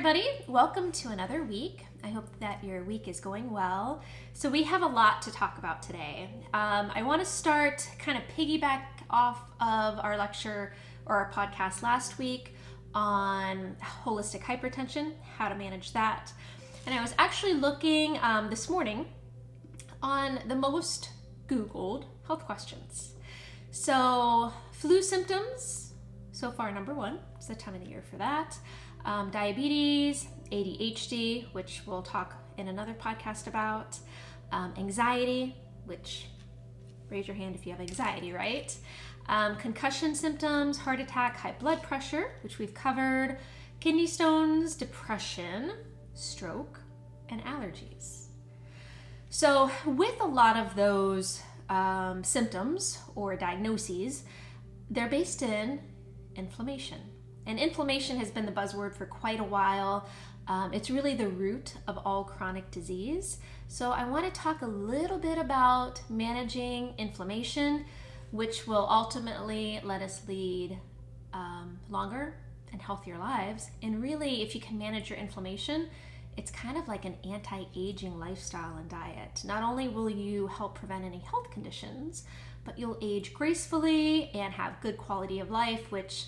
everybody. Welcome to another week. I hope that your week is going well. So we have a lot to talk about today. I want to start kind of piggyback off of our lecture or our podcast last week on holistic hypertension, how to manage that. And I was actually looking this morning on the most Googled health questions. So flu symptoms, so far number one. It's the time of the year for that. Diabetes, ADHD, which we'll talk in another podcast about, anxiety, which raise your hand if you have anxiety, right? Concussion symptoms, heart attack, high blood pressure, which we've covered, kidney stones, depression, stroke, and allergies. So with a lot of those symptoms or diagnoses, they're based in inflammation. And inflammation has been the buzzword for quite a while. It's really the root of all chronic disease. So I want to talk a little bit about managing inflammation, which will ultimately let us lead longer and healthier lives. And really, if you can manage your inflammation, it's kind of like an anti-aging lifestyle and diet. Not only will you help prevent any health conditions, but you'll age gracefully and have good quality of life, which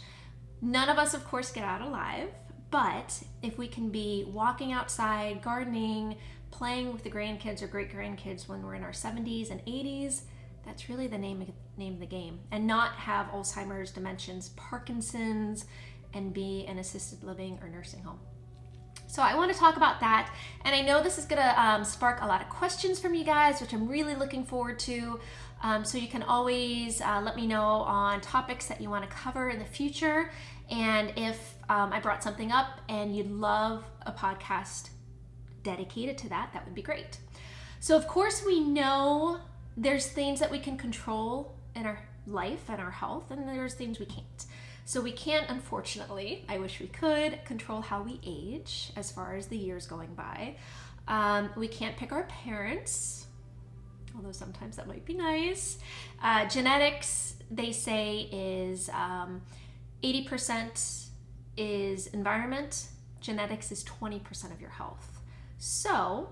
none of us, of course, get out alive, but if we can be walking outside, gardening, playing with the grandkids or great-grandkids when we're in our 70s and 80s, that's really the name of the game. And not have Alzheimer's, dementias, Parkinson's, and be in assisted living or nursing home. So I want to talk about that, and I know this is going to spark a lot of questions from you guys, which I'm really looking forward to. So you can always let me know on topics that you want to cover in the future, and if I brought something up and you'd love a podcast dedicated to that, that would be great. So of course we know there's things that we can control in our life and our health, and there's things we can't. So we can't, unfortunately, I wish we could, control how we age as far as the years going by. We can't pick our parents, although sometimes that might be nice. Genetics, they say, is 80% is environment. Genetics is 20% of your health. So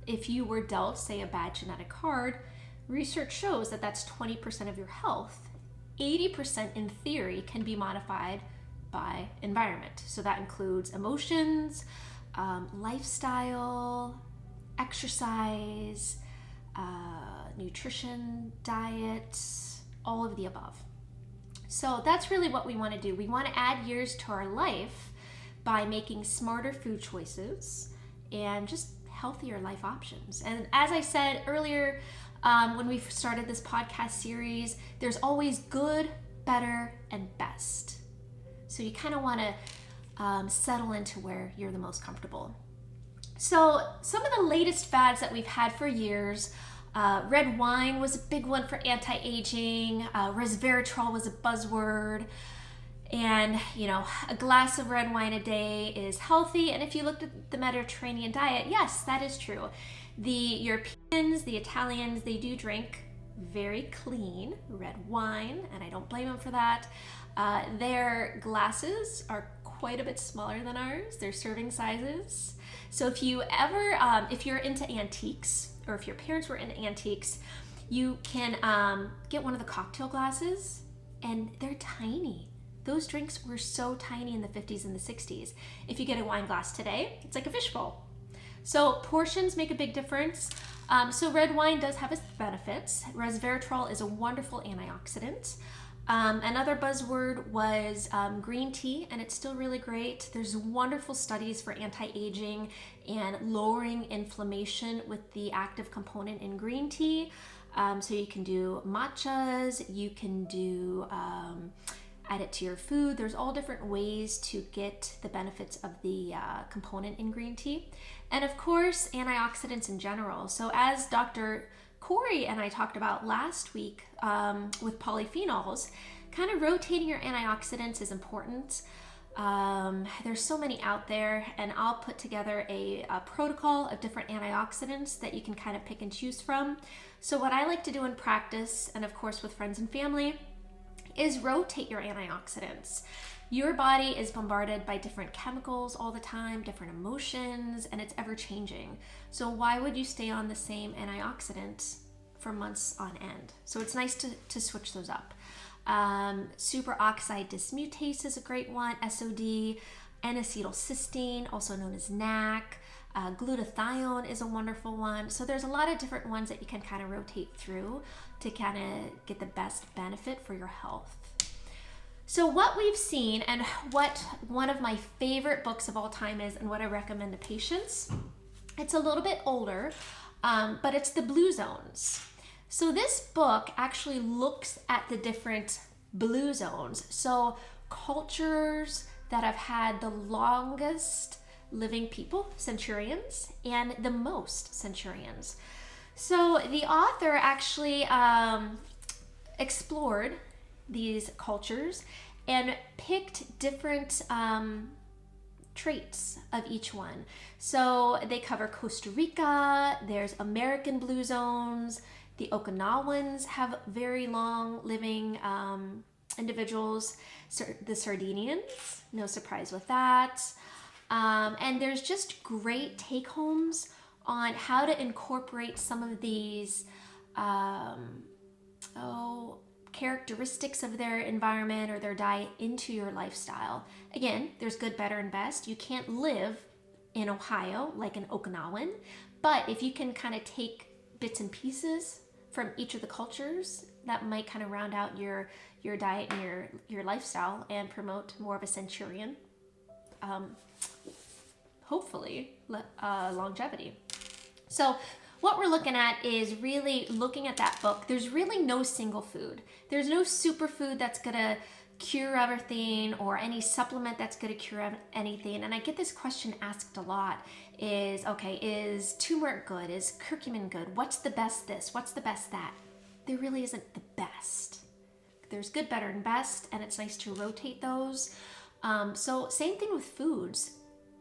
if you were dealt, say, a bad genetic card, research shows that that's 20% of your health. 80% in theory can be modified by environment. So that includes emotions, lifestyle, exercise, nutrition, diet, all of the above. So that's really what we want to do. We want to add years to our life by making smarter food choices and just healthier life options. And as I said earlier, when we started this podcast series, there's always good, better, and best. So you kind of want to settle into where you're the most comfortable. So some of the latest fads that we've had for years, red wine was a big one for anti-aging, resveratrol was a buzzword, and a glass of red wine a day is healthy. And if you looked at the Mediterranean diet, yes, that is true. The Europeans, the Italians, they do drink very clean red wine, and I don't blame them for that. Their glasses are quite a bit smaller than ours, their serving sizes. So if you ever, if you're into antiques, or if your parents were into antiques, you can get one of the cocktail glasses, and they're tiny. Those drinks were so tiny in the 50s and the 60s. If you get a wine glass today, it's like a fishbowl. So portions make a big difference. So red wine does have its benefits. Resveratrol is a wonderful antioxidant. Another buzzword was green tea, and it's still really great. There's wonderful studies for anti-aging and lowering inflammation with the active component in green tea. So you can do matchas, you can do add it to your food. There's all different ways to get the benefits of the component in green tea. And of course, antioxidants in general. So as Dr. Corey and I talked about last week with polyphenols, kind of rotating your antioxidants is important. There's so many out there, and I'll put together a protocol of different antioxidants that you can kind of pick and choose from. So what I like to do in practice, and of course with friends and family, is rotate your antioxidants. Your body is bombarded by different chemicals all the time, different emotions, and it's ever changing. So why would you stay on the same antioxidant for months on end? So it's nice to switch those up. Superoxide dismutase is a great one, SOD, N-acetylcysteine, also known as NAC. Glutathione is a wonderful one. So there's a lot of different ones that you can kind of rotate through to kind of get the best benefit for your health. So what we've seen, and what one of my favorite books of all time is, and what I recommend to patients, it's a little bit older, but it's The Blue Zones. So this book actually looks at the different blue zones. So cultures that have had the longest living people, centurions, and the most centurions. So the author actually explored these cultures and picked different traits of each one. So they cover Costa Rica, there's American blue zones, the Okinawans have very long living individuals, the Sardinians, no surprise with that. And there's just great take-homes on how to incorporate some of these characteristics of their environment or their diet into your lifestyle. Again, there's good, better, and best. You can't live in Ohio like an Okinawan, but if you can kind of take bits and pieces from each of the cultures, that might kind of round out your diet and your lifestyle and promote more of a centurion, hopefully, longevity. So what we're looking at is really looking at that book. There's really no single food. There's no superfood that's gonna cure everything or any supplement that's gonna cure anything. And I get this question asked a lot is, okay, is turmeric good? Is curcumin good? What's the best this? What's the best that? There really isn't the best. There's good, better, and best, and it's nice to rotate those. So same thing with foods.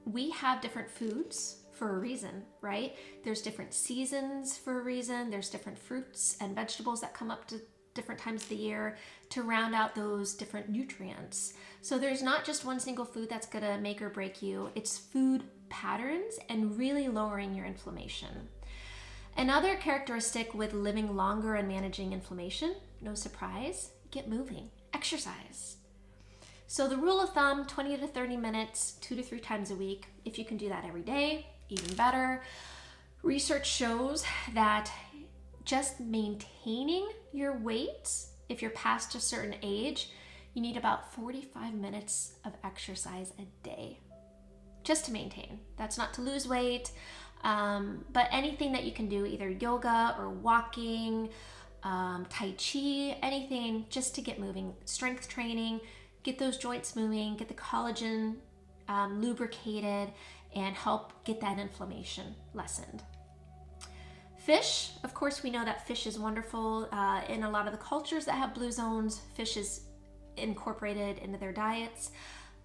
We have different foods for a reason, right? There's different seasons for a reason. There's different fruits and vegetables that come up to different times of the year to round out those different nutrients. So there's not just one single food that's gonna make or break you. It's food patterns and really lowering your inflammation. Another characteristic with living longer and managing inflammation, no surprise, get moving, exercise. So the rule of thumb, 20 to 30 minutes, 2 to 3 times a week. If you can do that every day, even better. Research shows that just maintaining your weight, if you're past a certain age, you need about 45 minutes of exercise a day just to maintain. That's not to lose weight, but anything that you can do, either yoga or walking, Tai Chi, anything just to get moving, strength training, get those joints moving, get the collagen lubricated, and help get that inflammation lessened. Fish, of course, we know that fish is wonderful. In a lot of the cultures that have blue zones, fish is incorporated into their diets.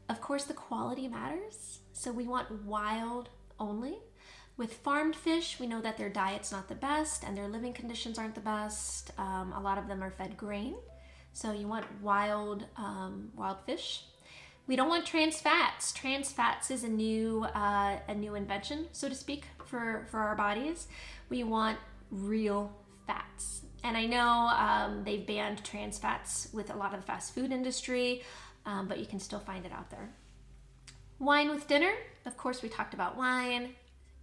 Of course, the quality matters. So we want wild only. With farmed fish, we know that their diet's not the best and their living conditions aren't the best. A lot of them are fed grain. So you want wild fish. We don't want trans fats. Trans fats is a new invention, so to speak, for our bodies. We want real fats. And I know they've banned trans fats with a lot of the fast food industry, but you can still find it out there. Wine with dinner. Of course, we talked about wine.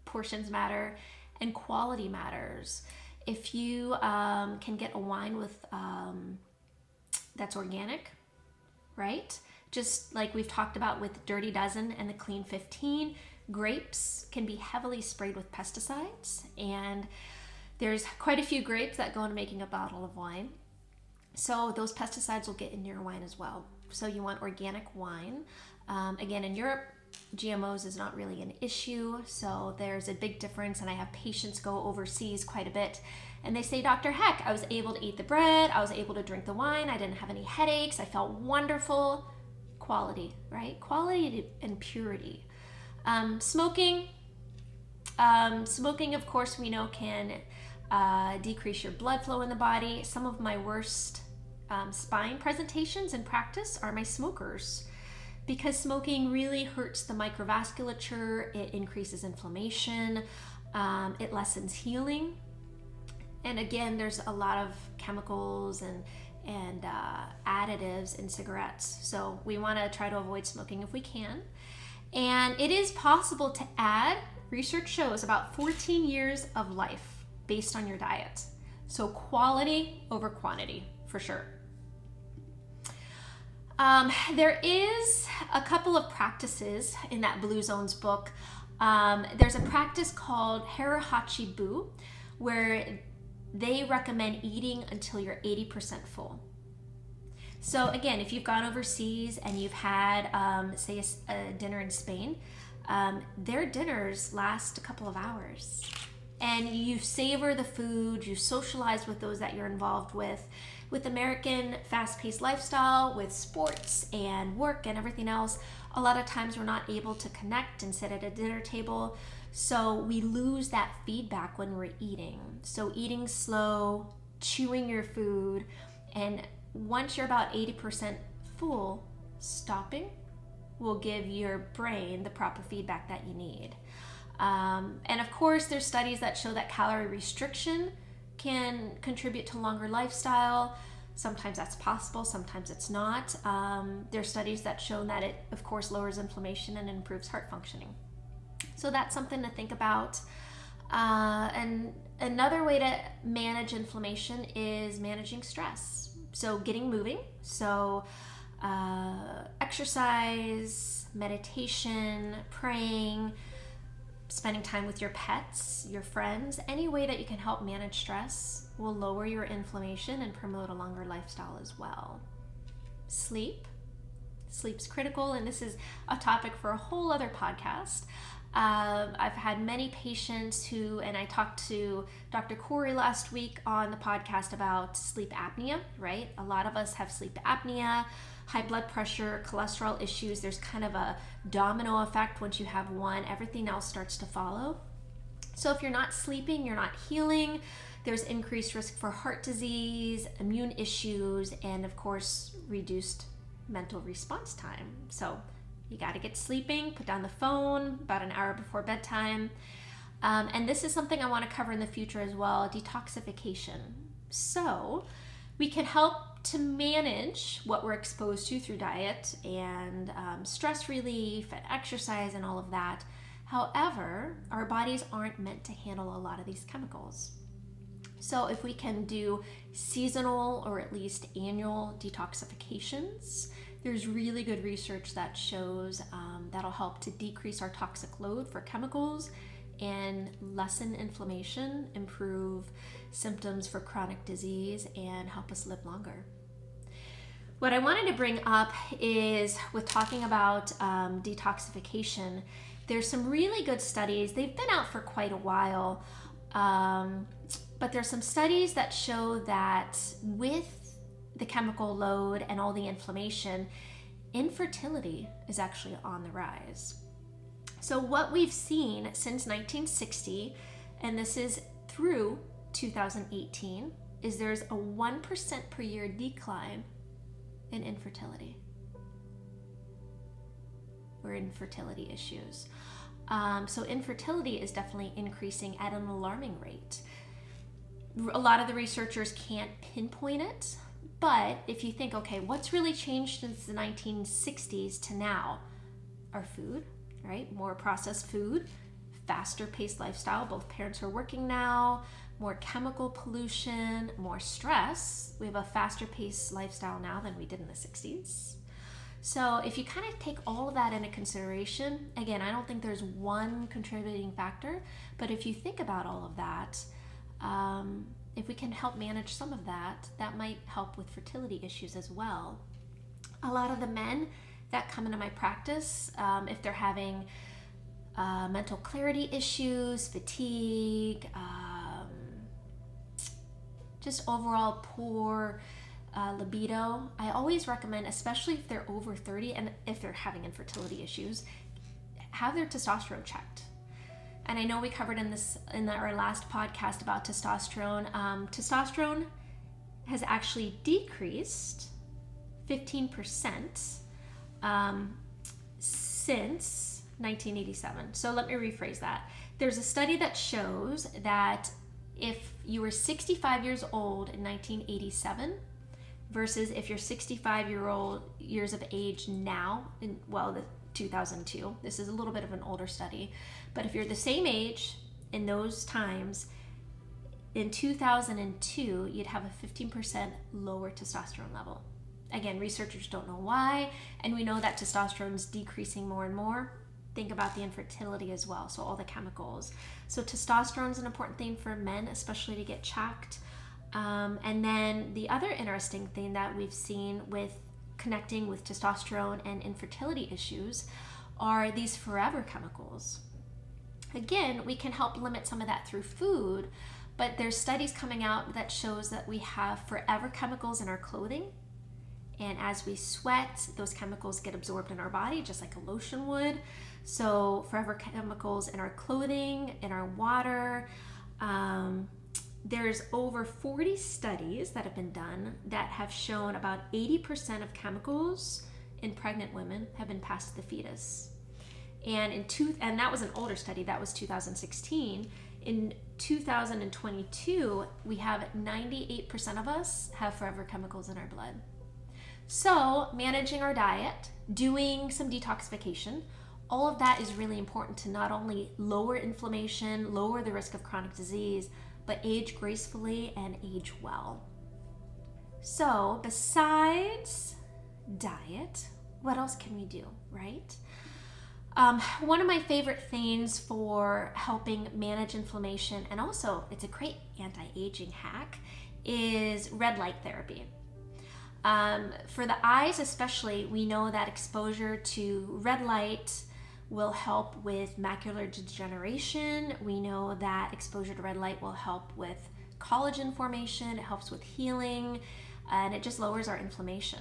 Portions matter and quality matters. If you can get a wine with that's organic, right? Just like we've talked about with Dirty Dozen and the Clean 15, grapes can be heavily sprayed with pesticides, and there's quite a few grapes that go into making a bottle of wine. So those pesticides will get in your wine as well. So you want organic wine. Again, in Europe, GMOs is not really an issue, so there's a big difference, and I have patients go overseas quite a bit, and they say, Dr. Heck, I was able to eat the bread, I was able to drink the wine, I didn't have any headaches, I felt wonderful. Quality, right? Quality and purity. Smoking, of course, we know can decrease your blood flow in the body. Some of my worst spine presentations in practice are my smokers. because smoking really hurts the microvasculature. It increases inflammation, it lessens healing. And again, there's a lot of chemicals and additives in cigarettes. So we want to try to avoid smoking if we can. And it is possible to add, research shows, about 14 years of life based on your diet. So quality over quantity, for sure. There is a couple of practices in that Blue Zones book. There's a practice called Hara Hachi Bu, where they recommend eating until you're 80% full. So again, if you've gone overseas and you've had, say, a dinner in Spain, their dinners last a couple of hours. And you savor the food, you socialize with those that you're involved with. With American fast-paced lifestyle, with sports and work and everything else, a lot of times we're not able to connect and sit at a dinner table. So we lose that feedback when we're eating. So eating slow, chewing your food, and once you're about 80% full, stopping will give your brain the proper feedback that you need. And of course, there's studies that show that calorie restriction can contribute to longer lifestyle. Sometimes that's possible, sometimes it's not. There's studies that show that it, of course, lowers inflammation and improves heart functioning. So that's something to think about. And another way to manage inflammation is managing stress. So getting moving. So exercise, meditation, praying, spending time with your pets, your friends, any way that you can help manage stress will lower your inflammation and promote a longer lifestyle as well. Sleep. Sleep's critical, and this is a topic for a whole other podcast. I've had many patients who, and I talked to Dr. Corey last week on the podcast about sleep apnea, right? A lot of us have sleep apnea, high blood pressure, cholesterol issues. There's kind of a domino effect. Once you have one, everything else starts to follow. So if you're not sleeping, you're not healing, there's increased risk for heart disease, immune issues, and of course, reduced mental response time. So you got to get sleeping, put down the phone about an hour before bedtime. And this is something I want to cover in the future as well, detoxification. So we can help to manage what we're exposed to through diet and stress relief and exercise and all of that. However, our bodies aren't meant to handle a lot of these chemicals. So if we can do seasonal or at least annual detoxifications, there's really good research that shows that'll help to decrease our toxic load for chemicals and lessen inflammation, improve symptoms for chronic disease, and help us live longer. What I wanted to bring up is, with talking about detoxification, there's some really good studies. They've been out for quite a while, but there's some studies that show that with the chemical load and all the inflammation, infertility is actually on the rise. So what we've seen since 1960, and this is through 2018, is there's a 1% per year decline in infertility or infertility issues. So infertility is definitely increasing at an alarming rate. A lot of the researchers can't pinpoint it, but if you think, okay, what's really changed since the 1960s to now? Our food, right? More processed food, faster paced lifestyle. Both parents are working now, more chemical pollution, more stress. We have a faster paced lifestyle now than we did in the 60s. So if you kind of take all of that into consideration, again, I don't think there's one contributing factor, but if you think about all of that, if we can help manage some of that, that might help with fertility issues as well. A lot of the men that come into my practice, if they're having mental clarity issues, fatigue, just overall poor libido, I always recommend, especially if they're over 30 and if they're having infertility issues, have their testosterone checked. And I know we covered in our last podcast about testosterone. Testosterone has actually decreased 15% since 1987. So let me rephrase that. There's a study that shows that if you were 65 years old in 1987 versus if you're 65 years of age now in, well, the 2002, this is a little bit of an older study, but if you're the same age in those times, in 2002, you'd have a 15% lower testosterone level. Again, researchers don't know why, and we know that testosterone is decreasing more and more. Think about the infertility as well, so all the chemicals. So testosterone is an important thing for men, especially to get checked. And then the other interesting thing that we've seen with connecting with testosterone and infertility issues are these forever chemicals. Again, we can help limit some of that through food, but there's studies coming out that shows that we have forever chemicals in our clothing. And as we sweat, those chemicals get absorbed in our body just like a lotion would. So forever chemicals in our clothing, in our water. There's over 40 studies that have been done that have shown about 80% of chemicals in pregnant women have been passed to the fetus. And that was an older study, that was 2016. In 2022, we have 98% of us have forever chemicals in our blood. So managing our diet, doing some detoxification, all of that is really important to not only lower inflammation, lower the risk of chronic disease, but age gracefully and age well. So besides diet, what else can we do, right? One of my favorite things for helping manage inflammation, and also it's a great anti-aging hack, is red light therapy. For the eyes especially, we know that exposure to red light will help with macular degeneration. We know that exposure to red light will help with collagen formation, it helps with healing, and it just lowers our inflammation.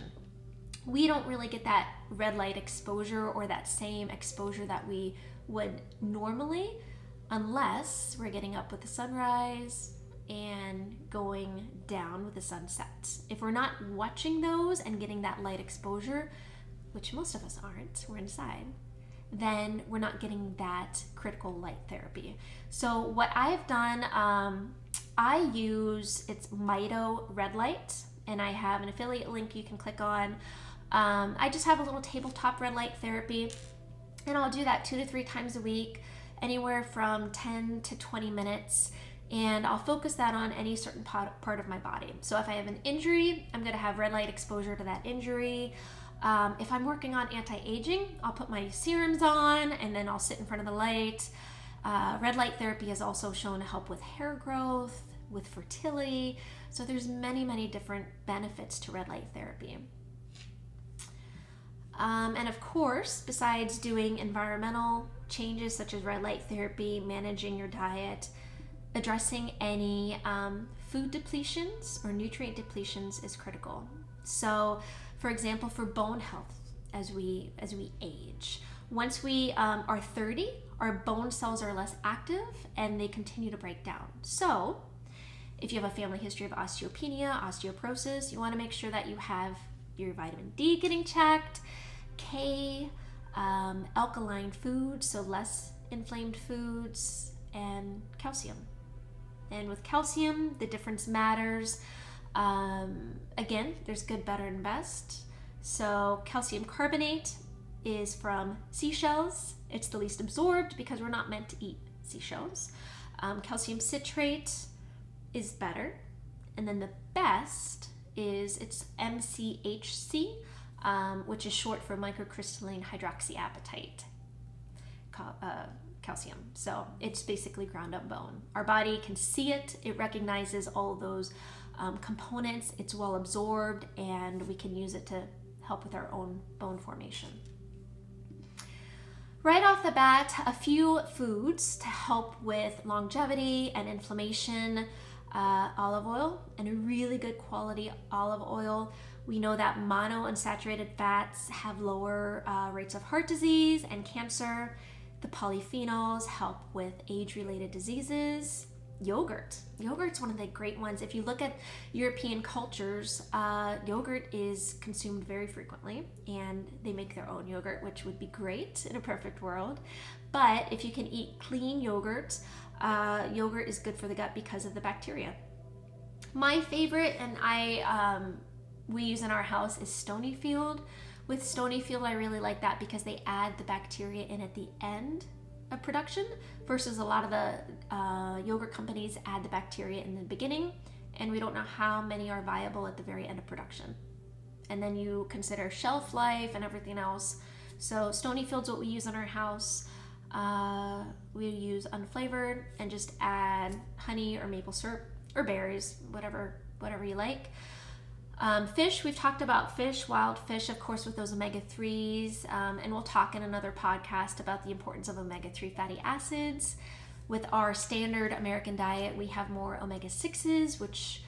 We don't really get that red light exposure or that same exposure that we would normally unless we're getting up with the sunrise and going down with the sunset. If we're not watching those and getting that light exposure, which most of us aren't, we're inside, then we're not getting that critical light therapy. So what I've done, I use, it's Mito Red Light, and I have an affiliate link you can click on. I just have a little tabletop red light therapy, and I'll do that 2 to 3 times a week, anywhere from 10 to 20 minutes, and I'll focus that on any certain part of my body. So if I have an injury, I'm gonna have red light exposure to that injury. If I'm working on anti-aging, I'll put my serums on and then I'll sit in front of the light. Red light therapy is also shown to help with hair growth, with fertility. So there's many, many different benefits to red light therapy. And of course, besides doing environmental changes such as red light therapy, managing your diet, addressing any food depletions or nutrient depletions is critical. So, for example, for bone health as we age, once we are 30, our bone cells are less active and they continue to break down. So, if you have a family history of osteopenia, osteoporosis, you want to make sure that you have your vitamin D getting checked, K, alkaline foods, so less inflamed foods, and calcium. And with calcium, the difference matters. Again, there's good, better, and best. So calcium carbonate is from seashells. It's the least absorbed because we're not meant to eat seashells. Calcium citrate is better. And then the best is it's MCHC, which is short for microcrystalline hydroxyapatite calcium. So it's basically ground up bone. Our body can see it. It recognizes all those components. It's well absorbed, and we can use it to help with our own bone formation. Right off the bat, a few foods to help with longevity and inflammation. Olive oil, and a really good quality olive oil. We know that monounsaturated fats have lower rates of heart disease and cancer. The polyphenols help with age-related diseases. Yogurt. Yogurt's one of the great ones. If you look at European cultures, yogurt is consumed very frequently, and they make their own yogurt, which would be great in a perfect world. But if you can eat clean yogurt, yogurt is good for the gut because of the bacteria. My favorite, and we use in our house, is Stonyfield. With Stonyfield, I really like that because they add the bacteria in at the end of production, versus a lot of the yogurt companies add the bacteria in the beginning, and we don't know how many are viable at the very end of production. And then you consider shelf life and everything else. So Stonyfield's what we use in our house. We use unflavored and just add honey or maple syrup or berries, whatever you like. Fish, we've talked about fish, wild fish, of course, with those omega-3s, and we'll talk in another podcast about the importance of omega-3 fatty acids. With our standard American diet, we have more omega-6s, which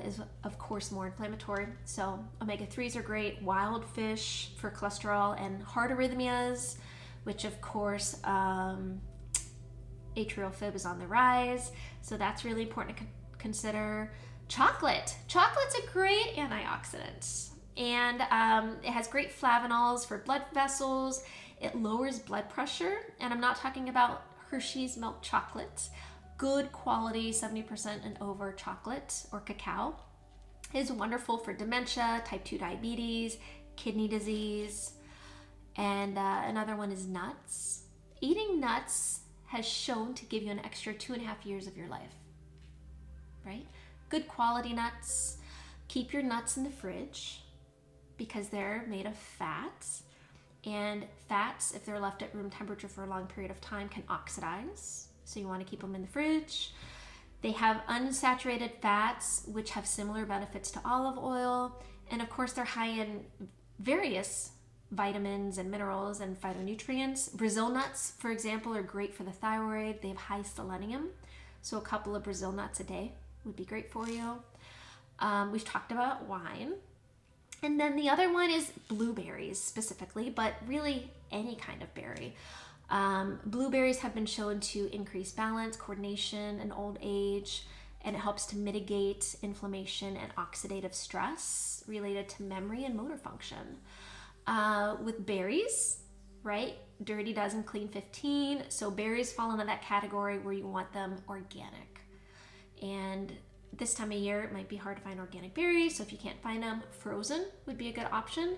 is, of course, more inflammatory. So omega-3s are great. Wild fish for cholesterol and heart arrhythmias, which, of course, atrial fib is on the rise. So that's really important to consider. Chocolate's a great antioxidant, and it has great flavonols for blood vessels. It lowers blood pressure, and I'm not talking about Hershey's milk chocolate. Good quality 70% and over chocolate or cacao is wonderful for dementia, type 2 diabetes, kidney disease, and another one is nuts. Eating nuts has shown to give you an extra 2.5 years of your life, right? Good quality nuts. Keep your nuts in the fridge because they're made of fats, and fats, if they're left at room temperature for a long period of time, can oxidize, so you want to keep them in the fridge. They have unsaturated fats, which have similar benefits to olive oil, and of course they're high in various vitamins and minerals and phytonutrients. Brazil nuts, for example, are great for the thyroid. They have high selenium, so a couple of Brazil nuts a day would be great for you. We've talked about wine. And then the other one is blueberries specifically, but really any kind of berry. Blueberries have been shown to increase balance, coordination in old age, and it helps to mitigate inflammation and oxidative stress related to memory and motor function. With berries, right? Dirty dozen, clean 15. So berries fall into that category where you want them organic. And this time of year, it might be hard to find organic berries. So if you can't find them, frozen would be a good option.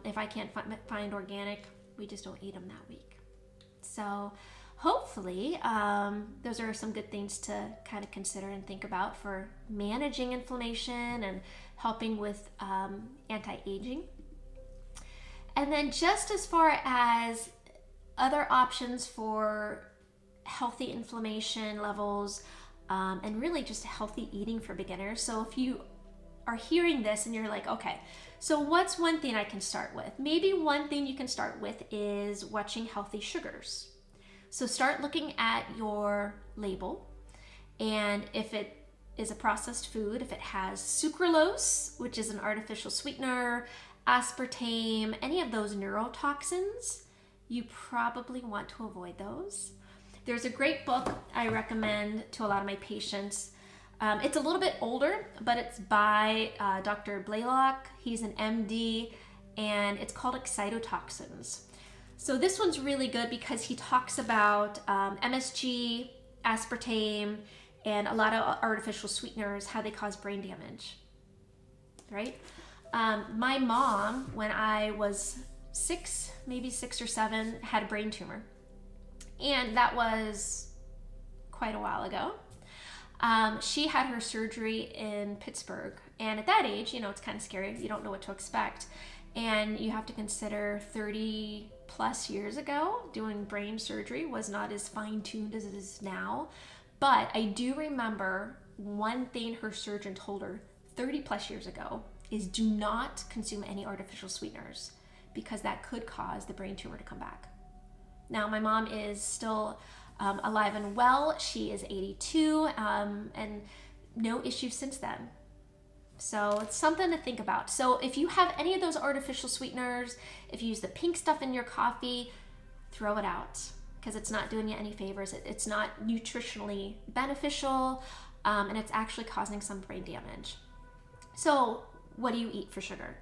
If I can't find organic, we just don't eat them that week. So hopefully, those are some good things to kind of consider and think about for managing inflammation and helping with anti-aging. And then just as far as other options for healthy inflammation levels, and really just healthy eating for beginners. So if you are hearing this and you're like, okay, so what's one thing I can start with? Maybe one thing you can start with is watching healthy sugars. So start looking at your label, and if it is a processed food, if it has sucralose, which is an artificial sweetener, aspartame, any of those neurotoxins, you probably want to avoid those. There's a great book I recommend to a lot of my patients. It's a little bit older, but it's by Dr. Blaylock. He's an MD, and it's called Excitotoxins. So this one's really good because he talks about MSG, aspartame, and a lot of artificial sweeteners, how they cause brain damage, right? My mom, when I was 6, maybe 6 or 7, had a brain tumor. And that was quite a while ago. She had her surgery in Pittsburgh. And at that age, it's kind of scary. You don't know what to expect. And you have to consider 30 plus years ago, doing brain surgery was not as fine-tuned as it is now. But I do remember one thing her surgeon told her 30 plus years ago is do not consume any artificial sweeteners because that could cause the brain tumor to come back. Now, my mom is still alive and well. She is 82, and no issues since then. So it's something to think about. So if you have any of those artificial sweeteners, if you use the pink stuff in your coffee, throw it out, because it's not doing you any favors. It's not nutritionally beneficial, and it's actually causing some brain damage. So what do you eat for sugar?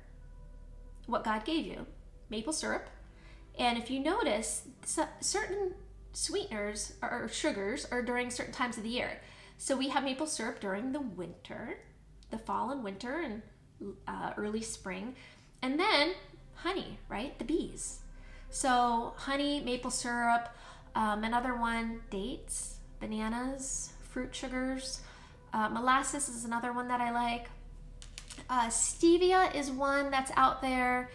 What God gave you, maple syrup. And if you notice, certain sweeteners or sugars are during certain times of the year. So we have maple syrup during the winter, the fall and winter, and early spring. And then honey, right? The bees. So honey, maple syrup, another one, dates, bananas, fruit sugars. Molasses is another one that I like. Stevia is one that's out there.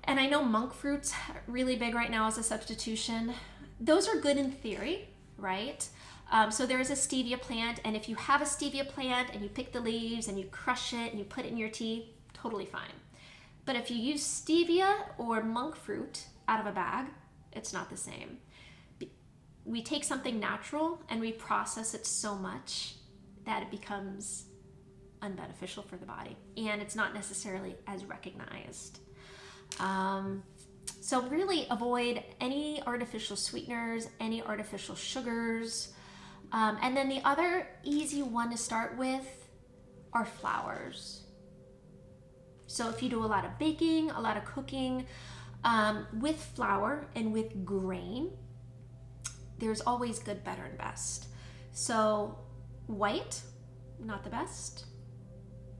And I know monk fruit's really big right now as a substitution. Those are good in theory, right? So there is a stevia plant, and if you have a stevia plant and you pick the leaves and you crush it and you put it in your tea, totally fine. But if you use stevia or monk fruit out of a bag, it's not the same. We take something natural and we process it so much that it becomes unbeneficial for the body, and it's not necessarily as recognized. So really avoid any artificial sweeteners, any artificial sugars. And then the other easy one to start with are flours. So if you do a lot of baking, a lot of cooking, with flour and with grain, there's always good, better, and best. So white, not the best.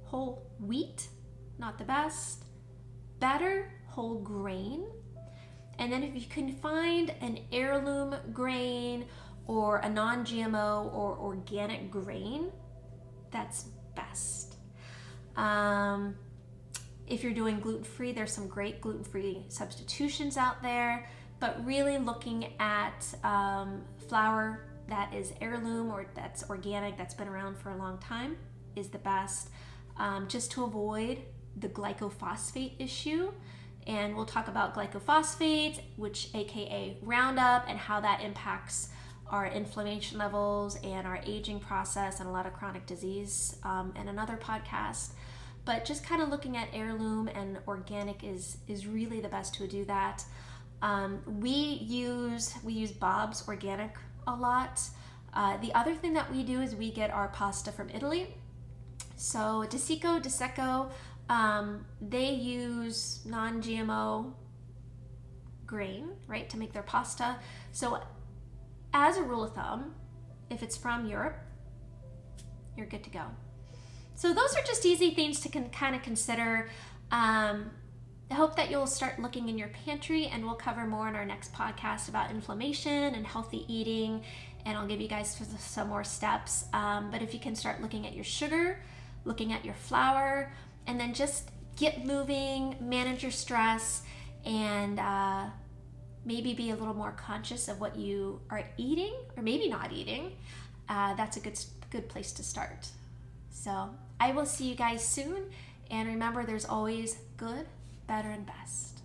Whole wheat, not the best. Better, whole grain. And then if you can find an heirloom grain or a non-GMO or organic grain, that's best. If you're doing gluten-free, there's some great gluten-free substitutions out there, but really looking at flour that is heirloom or that's organic, that's been around for a long time, is the best, just to avoid the glycophosphate issue. And we'll talk about glycophosphates, which aka Roundup, and how that impacts our inflammation levels and our aging process and a lot of chronic disease in another podcast. But just kind of looking at heirloom and organic is really the best to do that. We use Bob's Organic a lot. The other thing that we do is we get our pasta from Italy. So di Secco, they use non-GMO grain, right, to make their pasta. So as a rule of thumb, if it's from Europe, you're good to go. So those are just easy things to kind of consider. I hope that you'll start looking in your pantry, and we'll cover more in our next podcast about inflammation and healthy eating, and I'll give you guys some more steps. But if you can start looking at your sugar, looking at your flour, and then just get moving, manage your stress, and maybe be a little more conscious of what you are eating or maybe not eating. That's a good place to start. So I will see you guys soon, and remember, there's always good, better, and best.